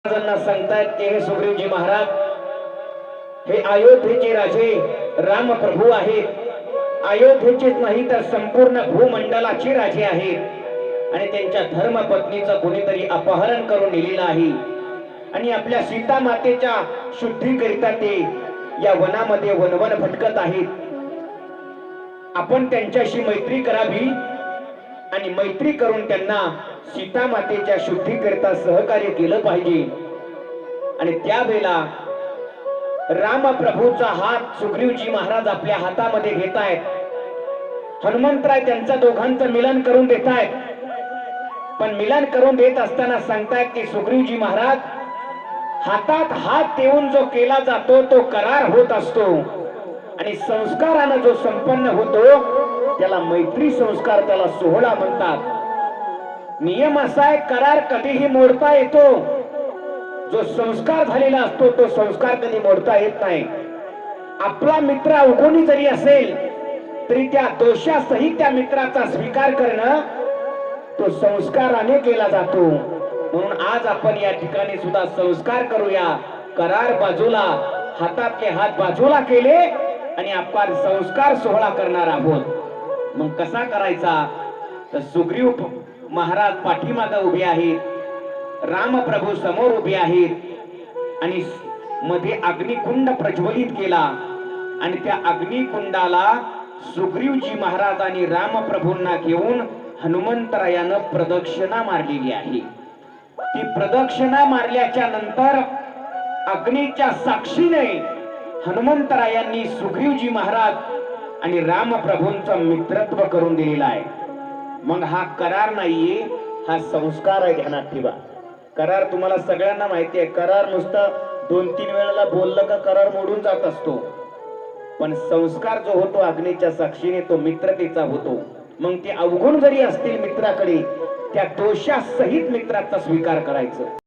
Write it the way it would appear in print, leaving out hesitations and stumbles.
सांगतात की हे सुग्रीवजी महाराज हे अयोध्येचे राजे रामप्रभू आहेत। अयोध्येचेच नाही तर संपूर्ण भूमंडलाचे राजे आहेत आणि त्यांच्या धर्मपत्नीचं कोणीतरी अपहरण करून नेलेलं आहे आणि आपल्या सीता मातेच्या शुद्धीकरिता ते या वनामध्ये वनवन भटकत आहेत। आपण त्यांच्याशी मैत्री करावी आणि मैत्री करून त्यांना सीता मातेच्या शुद्धीकरिता सहकार्य केलं पाहिजे। आणि त्यावेळेला रामप्रभूचा हात सुग्रीवजी महाराज आपल्या हातामध्ये घेत आहेत। हनुमंतराय त्यांच्या दोघांचं मिलन करून देत आहेत, पण मिलन करून देत असताना सांगतायत की सुग्रीवजी महाराज हातात हात देऊन जो केला जातो तो करार होत असतो आणि संस्काराने जो संपन्न होतो त्याला मैत्री संस्कार, त्याला सोहळा म्हणतात। नियम असा आहे, करार कधीही मोडता येतो, जो संस्कार झालेला असतो तो संस्कार कधी मोडता येत नाही। आपला मित्र अवगुणी जरी असेल तरी त्या दोषासहित त्या मित्राचा स्वीकार करणं तो संस्काराने केला जातो। म्हणून आज आपण या ठिकाणी सुद्धा संस्कार करूया। करार बाजूला, हातातले हात बाजूला केले आणि आपण संस्कार सोहळा करणार आहोत। मग कसा करायचा तर सुग्रीव महाराज पाठीमागे उभे आहेत, रामप्रभू समोर उभे आहेत आणि मध्ये अग्निकुंड प्रज्वलित केला आणि त्या अग्निकुंडाला सुग्रीवजी महाराज आणि रामप्रभूंना घेऊन हनुमंतरायानं प्रदक्षिणा मारलेली आहे। ती प्रदक्षिणा मारल्याच्या नंतर अग्नीच्या साक्षीने हनुमंतरायांनी सुग्रीवजी महाराज आणि रामप्रभूंचं मित्रत्व करून दिलेला आहे। मग हा करार नाहीये, हा संस्कार आहे, ध्यानात ठेवा। करार तुम्हाला सगळ्यांना माहिती आहे, करार नुसतं 2-3 वेळेला बोललं का करार मोडून जात असतो, पण संस्कार जो होतो अग्नीच्या साक्षीने तो मित्रतेचा होतो। मग ते अवगुण जरी असतील मित्राकडे त्या दोषासहित मित्राचा स्वीकार करायचं।